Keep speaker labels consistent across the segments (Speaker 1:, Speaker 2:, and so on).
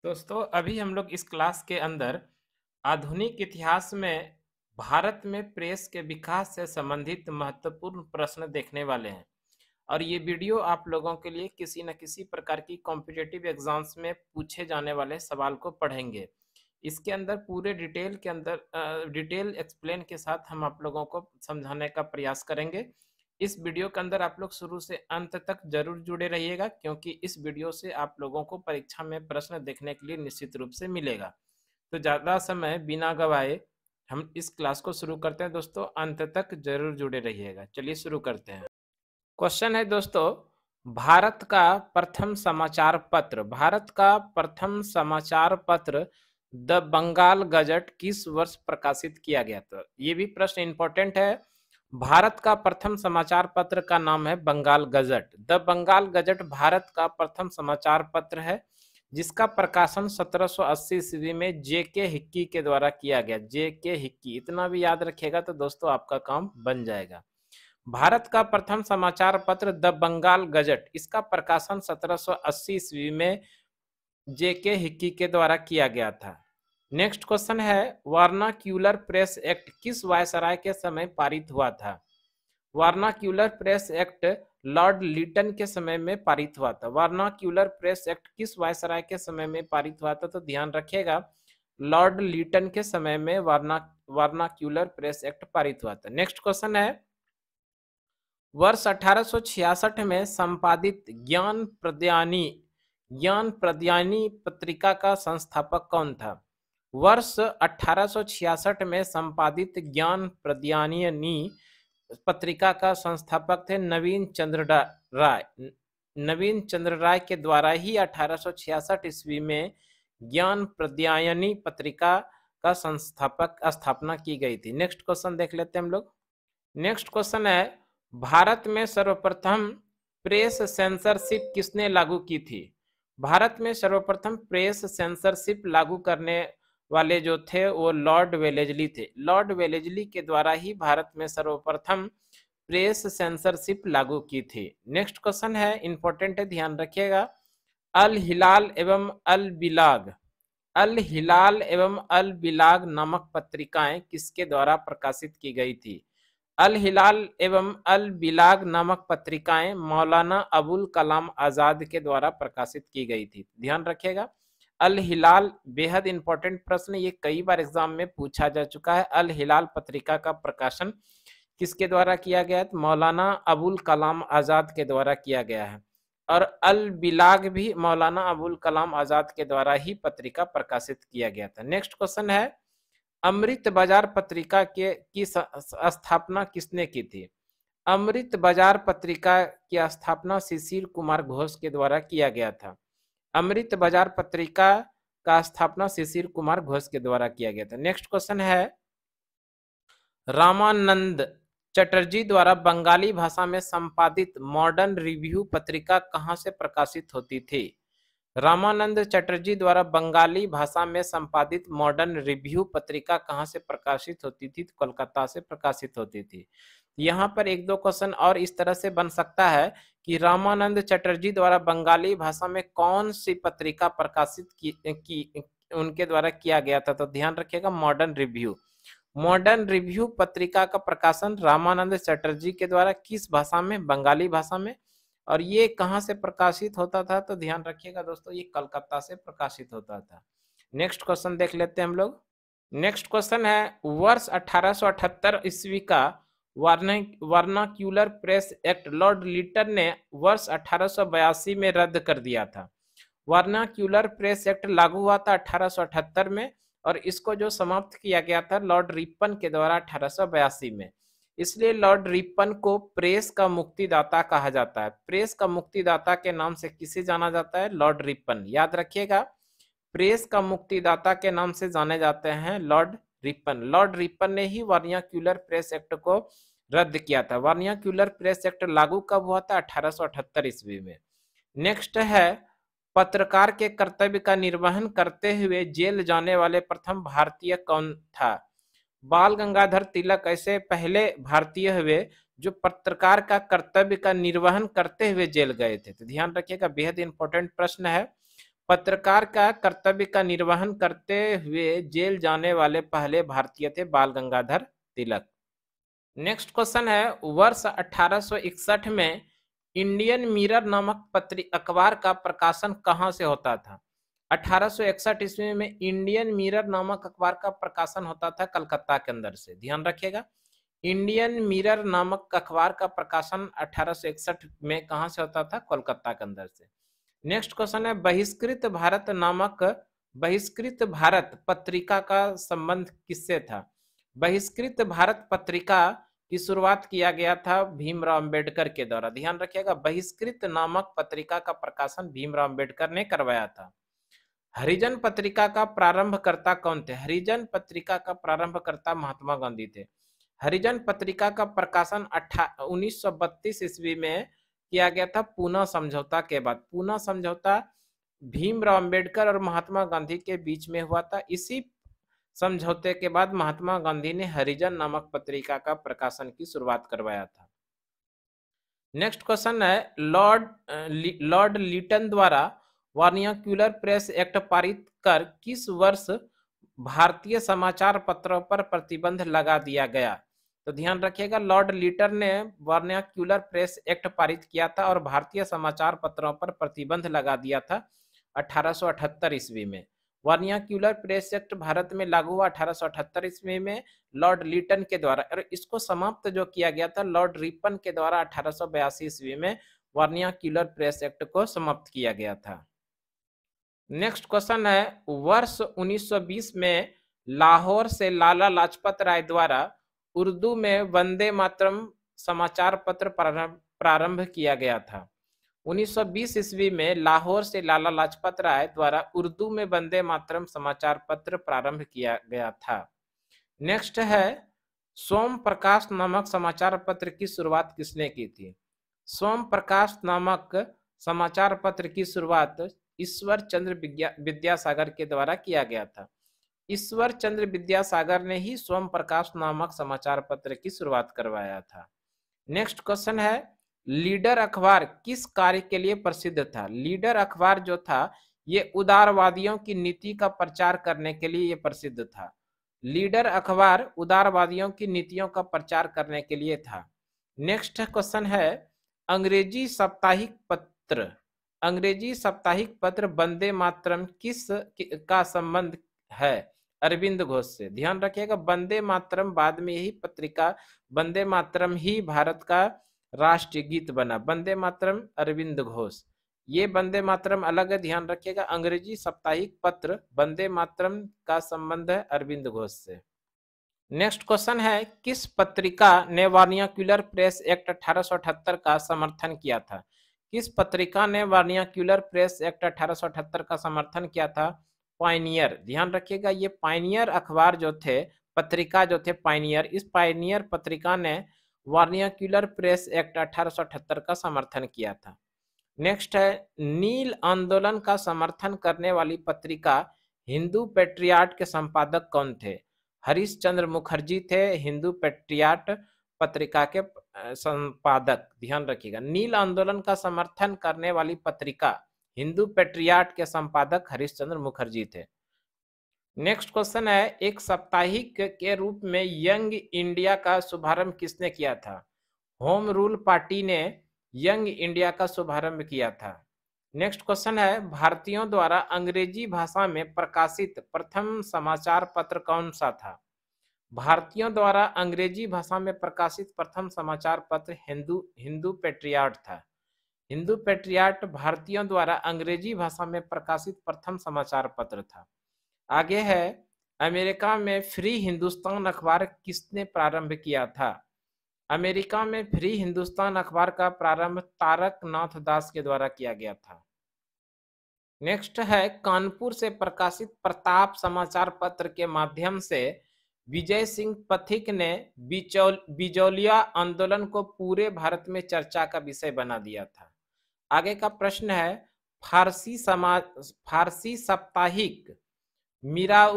Speaker 1: दोस्तों अभी हम लोग इस क्लास के अंदर आधुनिक इतिहास में भारत में प्रेस के विकास से संबंधित महत्वपूर्ण प्रश्न देखने वाले हैं। और ये वीडियो आप लोगों के लिए किसी न किसी प्रकार की कॉम्पिटिटिव एग्जाम्स में पूछे जाने वाले सवाल को पढ़ेंगे। इसके अंदर पूरे डिटेल के अंदर डिटेल एक्सप्लेन के साथ हम आप लोगों को समझाने का प्रयास करेंगे। इस वीडियो के अंदर आप लोग शुरू से अंत तक जरूर जुड़े रहिएगा, क्योंकि इस वीडियो से आप लोगों को परीक्षा में प्रश्न देखने के लिए निश्चित रूप से मिलेगा। तो ज़्यादा समय बिना गवाए हम इस क्लास को शुरू करते हैं। दोस्तों अंत तक जरूर जुड़े रहिएगा। चलिए शुरू करते हैं। क्वेश्चन है दोस्तों, भारत का प्रथम समाचार पत्र द बंगाल गजट किस वर्ष प्रकाशित किया गया था? ये भी प्रश्न इंपॉर्टेंट है। भारत का प्रथम समाचार पत्र का नाम है Bengal gazette. The Bengal gazette Bharat का प्रथम समाचार पत्र है, जिसका प्रकाशन 1780 ईस्वी में जे.के. हिक्की के द्वारा किया गया। जे.के. हिक्की, इतना भी याद रखिएगा तो दोस्तों आपका काम बन जाएगा। भारत का प्रथम समाचार पत्र द बंगाल गजट, इसका प्रकाशन 1780 ईस्वी में जे.के. हिक्की के द्वारा किया गया था। नेक्स्ट क्वेश्चन है, वर्नाक्यूलर प्रेस एक्ट किस वायसराय के समय पारित हुआ था? Vernacular press act Lord Lytton के समय में पारित हुआ था। वर्नाक्यूलर प्रेस एक्ट किस वायसराय के समय में पारित हुआ था? तो ध्यान रखिएगा, लॉर्ड लिटन के समय में वर्नाक्यूलर प्रेस एक्ट पारित हुआ था। नेक्स्ट क्वेश्चन है, वर्ष 1866 में संपादित ज्ञान प्रदायनी पत्रिका का संस्थापक कौन था? वर्ष 1866 में संपादित ज्ञान प्रदायनी पत्रिका का संस्थापक थे नवीन चंद्र राय। नवीन चंद्र राय के द्वारा ही 1866 ईस्वी में ज्ञान प्रदायनी पत्रिका का स्थापना की गई थी। नेक्स्ट क्वेश्चन देख लेते हैं हम लोग। नेक्स्ट क्वेश्चन है, भारत में सर्वप्रथम प्रेस सेंसरशिप किसने लागू की थी? भारत में सर्वप्रथम प्रेस सेंसरशिप लागू करने वाले जो थे वो लॉर्ड वेलेजली थे। लॉर्ड वेलेजली के द्वारा ही भारत में सर्वप्रथम प्रेस सेंसरशिप लागू की थी। नेक्स्ट क्वेश्चन है, इंपॉर्टेंट है, ध्यान रखिएगा। अल हिलाल एवं अल बिलाग नामक पत्रिकाएं किसके द्वारा प्रकाशित की गई थी? अल हिलाल एवं अल बिलाग नामक पत्रिकाएं मौलाना अबुल कलाम आजाद के द्वारा प्रकाशित की गई थी। ध्यान रखिएगा, अल हिलाल बेहद इंपॉर्टेंट प्रश्न, ये कई बार एग्जाम में पूछा जा चुका है। अल हिलाल पत्रिका का प्रकाशन किसके द्वारा किया गया है? मौलाना अबुल कलाम आजाद के द्वारा किया गया है। और अल बिलाग भी मौलाना अबुल कलाम आजाद के द्वारा ही पत्रिका प्रकाशित किया गया था। नेक्स्ट क्वेश्चन है, अमृत बाजार पत्रिका की स्थापना किसने की थी? अमृत बाजार पत्रिका की स्थापना शिशिर कुमार घोष के द्वारा किया गया था। अमृत बाजार पत्रिका का स्थापना शिशिर कुमार घोष के द्वारा किया गया था। नेक्स्ट क्वेश्चन है, रामानंद चटर्जी द्वारा बंगाली भाषा में संपादित मॉडर्न रिव्यू पत्रिका कहाँ से प्रकाशित होती थी? रामानंद चटर्जी द्वारा बंगाली भाषा में संपादित मॉडर्न रिव्यू पत्रिका कहाँ से प्रकाशित होती थी? कोलकाता से प्रकाशित होती थी। यहाँ पर एक दो क्वेश्चन और इस तरह से बन सकता है कि रामानंद चटर्जी द्वारा बंगाली भाषा में कौन सी पत्रिका प्रकाशित की उनके द्वारा किया गया था? तो ध्यान रखिएगा, मॉडर्न रिव्यू। मॉडर्न रिव्यू पत्रिका का प्रकाशन रामानंद चटर्जी के द्वारा किस भाषा में? बंगाली भाषा में। और ये कहाँ से प्रकाशित होता था? तो ध्यान रखिएगा दोस्तों, ये कलकत्ता से प्रकाशित होता था। नेक्स्ट क्वेश्चन देख लेते हैं हम लोग। नेक्स्ट क्वेश्चन है, वर्ष 1878 ईस्वी का vernacular press act Lord Lytton ने वर्ष 1882 में रद्द कर दिया था। वर्नाक्यूलर प्रेस एक्ट लागू हुआ था 1878 में, और इसको जो समाप्त किया गया था लॉर्ड रिपन के द्वारा 1882 में। इसलिए लॉर्ड रिपन को प्रेस का मुक्तिदाता कहा जाता है। प्रेस का मुक्तिदाता के नाम से किसे जाना जाता है? Lord Ripon. याद रखिएगा, प्रेस का मुक्तिदाता के नाम से जाने जाते हैं लॉर्ड रिपन। लॉर्ड रिपन ने ही वर्नाक्यूलर प्रेस एक्ट को रद्द किया था। वर्नाक्यूलर प्रेस एक्ट लागू कब हुआ था? 1878 ईस्वी में। नेक्स्ट है, पत्रकार के कर्तव्य का निर्वहन करते हुए जेल जाने वाले प्रथम भारतीय कौन था? बाल गंगाधर तिलक ऐसे पहले भारतीय हुए जो पत्रकार का कर्तव्य का निर्वहन करते हुए जेल गए थे। तो ध्यान रखिएगा, बेहद इंपॉर्टेंट प्रश्न है। पत्रकार का कर्तव्य का निर्वहन करते हुए जेल जाने वाले पहले भारतीय थे बाल गंगाधर तिलक। नेक्स्ट क्वेश्चन है, वर्ष 1861 में इंडियन मिरर नामक अखबार का प्रकाशन कहां से होता था? 1861 ईस्वी में इंडियन मिरर नामक अखबार का प्रकाशन होता था कलकत्ता के अंदर से, ध्यान रखिएगा। इंडियन मिरर नामक अखबार का प्रकाशन 1861 में कहां से होता था? कोलकाता के अंदर से। नेक्स्ट क्वेश्चन है, बहिष्कृत भारत पत्रिका का संबंध किससे था? बहिष्कृत भारत पत्रिका की शुरुआत किया गया था भीमराव अंबेडकर के द्वारा, ध्यान रखिएगा। बहिष्कृत नामक पत्रिका का प्रकाशन भीमराव अंबेडकर ने करवाया था। हरिजन पत्रिका का प्रारंभकर्ता कौन थे? हरिजन पत्रिका का प्रारंभकर्ता महात्मा गांधी थे। हरिजन पत्रिका का प्रकाशन 1932 ईस्वी में किया गया था पूना समझौता के बाद। पूना समझौता भीमराव अंबेडकर और महात्मा गांधी के बीच में हुआ था। इसी समझौते के बाद महात्मा गांधी ने हरिजन नामक पत्रिका का प्रकाशन की शुरुआत करवाया था। नेक्स्ट क्वेश्चन है, लॉर्ड लिटन द्वारा वर्नाक्युलर प्रेस एक्ट पारित कर किस वर्ष भारतीय समाचार पत्रों पर प्रतिबंध लगा दिया गया? तो ध्यान रखिएगा, लॉर्ड लिटन ने वर्नाक्युलर प्रेस एक्ट पारित किया था और भारतीय समाचार पत्रों पर प्रतिबंध लगा दिया था 1878 ईस्वी में। वर्नाक्युलर प्रेस एक्ट भारत में लागू हुआ 1878 ईस्वी में लॉर्ड लिटन के द्वारा, और इसको समाप्त जो किया गया था लॉर्ड रिपन के द्वारा 1882 ईस्वी में वर्नाक्युलर प्रेस एक्ट को समाप्त किया गया था। नेक्स्ट क्वेश्चन है, वर्ष 1920 में लाहौर से लाला लाजपत राय द्वारा उर्दू में वंदे मातरम समाचार पत्र प्रारंभ किया गया था। 1920 ईस्वी में लाहौर से लाला लाजपत राय द्वारा उर्दू में वंदे मातरम समाचार पत्र प्रारंभ किया गया था। नेक्स्ट है, सोम प्रकाश नामक समाचार पत्र की शुरुआत किसने की थी? सोम प्रकाश नामक समाचार पत्र की शुरुआत ईश्वर चंद्र विद्यासागर के द्वारा किया गया था। ईश्वर चंद्र विद्यासागर ने ही सोम प्रकाश नामक समाचार पत्र की शुरुआत करवाया था। नेक्स्ट क्वेश्चन है, लीडर अखबार किस कार्य के लिए प्रसिद्ध था? लीडर अखबार जो था ये उदारवादियों की नीति का प्रचार करने के लिए ये प्रसिद्ध था। लीडर अखबार उदारवादियों की नीतियों का प्रचार करने के लिए था। नेक्स्ट क्वेश्चन है, अंग्रेजी साप्ताहिक पत्र वंदे मातरम किस का संबंध है? अरविंद घोष से, ध्यान रखिएगा। वंदे मातरम बाद में यही पत्रिका वंदे मातरम ही भारत का राष्ट्रीय गीत बना। वंदे मातरम अरविंद घोष, ये वंदे मातरम अलग है, ध्यान रखिएगा। अंग्रेजी साप्ताहिक पत्र वंदे मातरम का संबंध है अरविंद घोष से। नेक्स्ट क्वेश्चन है, किस पत्रिका ने वर्नाक्युलर प्रेस एक्ट 1878 का समर्थन किया था? किस पत्रिका ने वर्नाक्युलर प्रेस एक्ट 1878 का समर्थन किया था? पायनियर, ध्यान रखिएगा। ये पायनियर अखबार जो थे, पत्रिका जो थे पायनियर, इस पायनियर पत्रिका ने वर्नाक्युलर प्रेस एक्ट 1878 का समर्थन किया था। नेक्स्ट है, नील आंदोलन का समर्थन करने वाली पत्रिका हिंदू पेट्रियाट के संपादक कौन थे? हरीश चंद्र मुखर्जी थे हिंदू पेट्रियाट पत्रिका के संपादक, ध्यान रखिएगा। नील आंदोलन का समर्थन करने वाली पत्रिका हिंदू पेट्रियाट के संपादक हरीश चंद्र मुखर्जी थे। नेक्स्ट क्वेश्चन है, एक साप्ताहिक के रूप में यंग इंडिया का शुभारंभ किसने किया था? होम रूल पार्टी ने यंग इंडिया का शुभारंभ किया था। नेक्स्ट क्वेश्चन है, भारतीयों द्वारा अंग्रेजी भाषा में प्रकाशित प्रथम समाचार पत्र कौन सा था? भारतीयों द्वारा अंग्रेजी भाषा में प्रकाशित प्रथम समाचार पत्र हिंदू पेट्रियाट था। हिंदू पेट्रियाट भारतीयों द्वारा अंग्रेजी भाषा में प्रकाशित प्रथम समाचार पत्र था। आगे है, अमेरिका में फ्री हिंदुस्तान अखबार किसने प्रारंभ किया था? अमेरिका में फ्री हिंदुस्तान अखबार का प्रारंभ तारक नाथ दास के द्वारा किया गया था। नेक्स्ट है, कानपुर से प्रकाशित प्रताप समाचार पत्र के माध्यम से विजय सिंह पथिक ने बिजौलिया आंदोलन को पूरे भारत में चर्चा का विषय बना दिया था। आगे का प्रश्न है, फारसी साप्ताहिक मीरात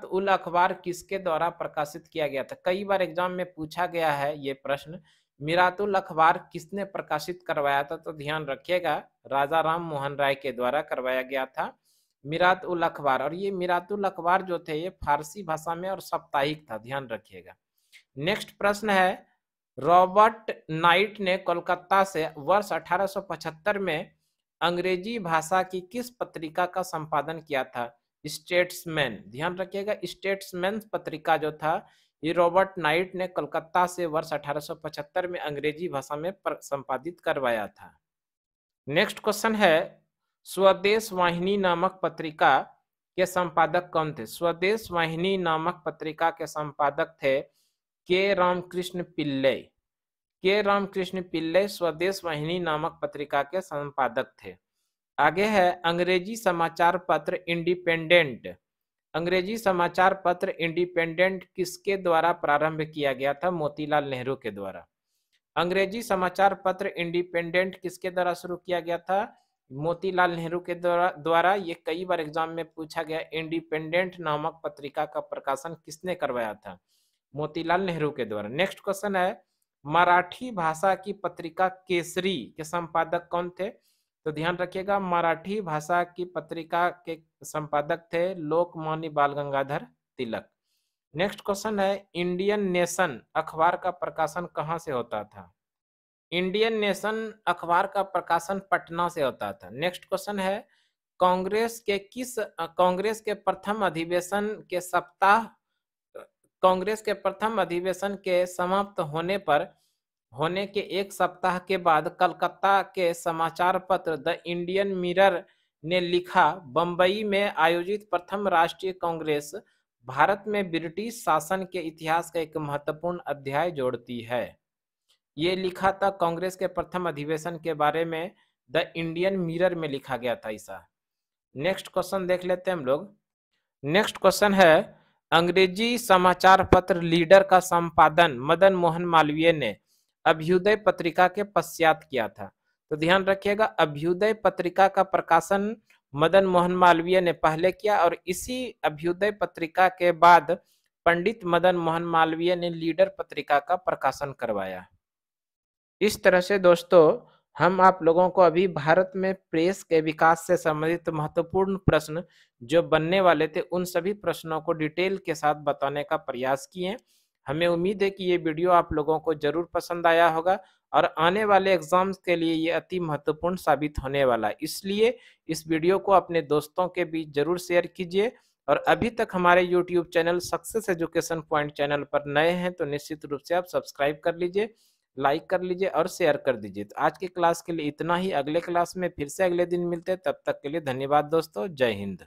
Speaker 1: उल अखबार किसके द्वारा प्रकाशित किया गया था? कई बार एग्जाम में पूछा गया है ये प्रश्न मिरातुल अखबार किसने प्रकाशित करवाया था? तो ध्यान रखिएगा, राजा राम मोहन राय के द्वारा करवाया गया था मिरात उल अखबार। और ये मिरात उल अखबार जो थे ये फारसी भाषा में और साप्ताहिक था, ध्यान रखिएगा। नेक्स्ट प्रश्न है, रॉबर्ट नाइट ने कोलकाता से वर्ष 1875 में अंग्रेजी भाषा की किस पत्रिका का संपादन किया था? स्टेट्समैन, ध्यान रखिएगा, स्टेट्समैन पत्रिका जो था ये रॉबर्ट नाइट ने कोलकाता से वर्ष 1875 में अंग्रेजी भाषा में संपादित करवाया था। नेक्स्ट क्वेश्चन है, स्वदेश वाहिनी नामक पत्रिका के संपादक कौन थे? स्वदेश वाहिनी नामक पत्रिका के संपादक थे के रामकृष्ण पिल्लै। के रामकृष्ण पिल्लै स्वदेश वाहिनी नामक पत्रिका के संपादक थे। आगे है, अंग्रेजी समाचार पत्र इंडिपेंडेंट। अंग्रेजी समाचार पत्र इंडिपेंडेंट किसके द्वारा प्रारंभ किया गया था? मोतीलाल नेहरू के द्वारा। अंग्रेजी समाचार पत्र इंडिपेंडेंट किसके द्वारा शुरू किया गया था? मोतीलाल नेहरू के द्वारा। ये कई बार एग्जाम में पूछा गया, इंडिपेंडेंट नामक पत्रिका का प्रकाशन किसने करवाया था? मोतीलाल नेहरू के द्वारा। नेक्स्ट क्वेश्चन है, मराठी भाषा की पत्रिका केसरी के संपादक कौन थे? तो ध्यान रखिएगा, मराठी भाषा की पत्रिका के संपादक थे लोकमान्य बाल गंगाधर तिलक। नेक्स्ट क्वेश्चन है, इंडियन नेशन अखबार का प्रकाशन कहाँ से होता था? इंडियन नेशन अखबार का प्रकाशन पटना से होता था। नेक्स्ट क्वेश्चन है, कांग्रेस के प्रथम अधिवेशन के कांग्रेस के प्रथम अधिवेशन के समाप्त होने के एक सप्ताह के बाद कलकत्ता के समाचार पत्र द इंडियन मिरर ने लिखा, बंबई में आयोजित प्रथम राष्ट्रीय कांग्रेस भारत में ब्रिटिश शासन के इतिहास का एक महत्वपूर्ण अध्याय जोड़ती है। ये लिखा था कांग्रेस के प्रथम अधिवेशन के बारे में द इंडियन मिरर में लिखा गया था ऐसा। नेक्स्ट क्वेश्चन देख लेते हैं हम लोग। नेक्स्ट क्वेश्चन है, अंग्रेजी समाचार पत्र लीडर का संपादन मदन मोहन मालवीय ने अभ्युदय पत्रिका के पश्चात किया था। तो ध्यान रखिएगा, अभ्युदय पत्रिका का प्रकाशन मदन मोहन मालवीय ने पहले किया और इसी अभ्युदय पत्रिका के बाद पंडित मदन मोहन मालवीय ने लीडर पत्रिका का प्रकाशन करवाया। इस तरह से दोस्तों हम आप लोगों को अभी भारत में प्रेस के विकास से संबंधित महत्वपूर्ण प्रश्न जो बनने वाले थे उन सभी प्रश्नों को डिटेल के साथ बताने का प्रयास किए। हमें उम्मीद है कि ये वीडियो आप लोगों को जरूर पसंद आया होगा और आने वाले एग्जाम्स के लिए ये अति महत्वपूर्ण साबित होने वाला है। इसलिए इस वीडियो को अपने दोस्तों के बीच जरूर शेयर कीजिए और अभी तक हमारे YouTube channel success education point channel पर नए हैं तो निश्चित रूप से आप सब्सक्राइब कर लीजिए, लाइक कर लीजिए और शेयर कर दीजिए। तो आज की क्लास के लिए इतना ही, अगले क्लास में फिर से अगले दिन मिलते हैं, तब तक के लिए धन्यवाद दोस्तों, जय हिंद।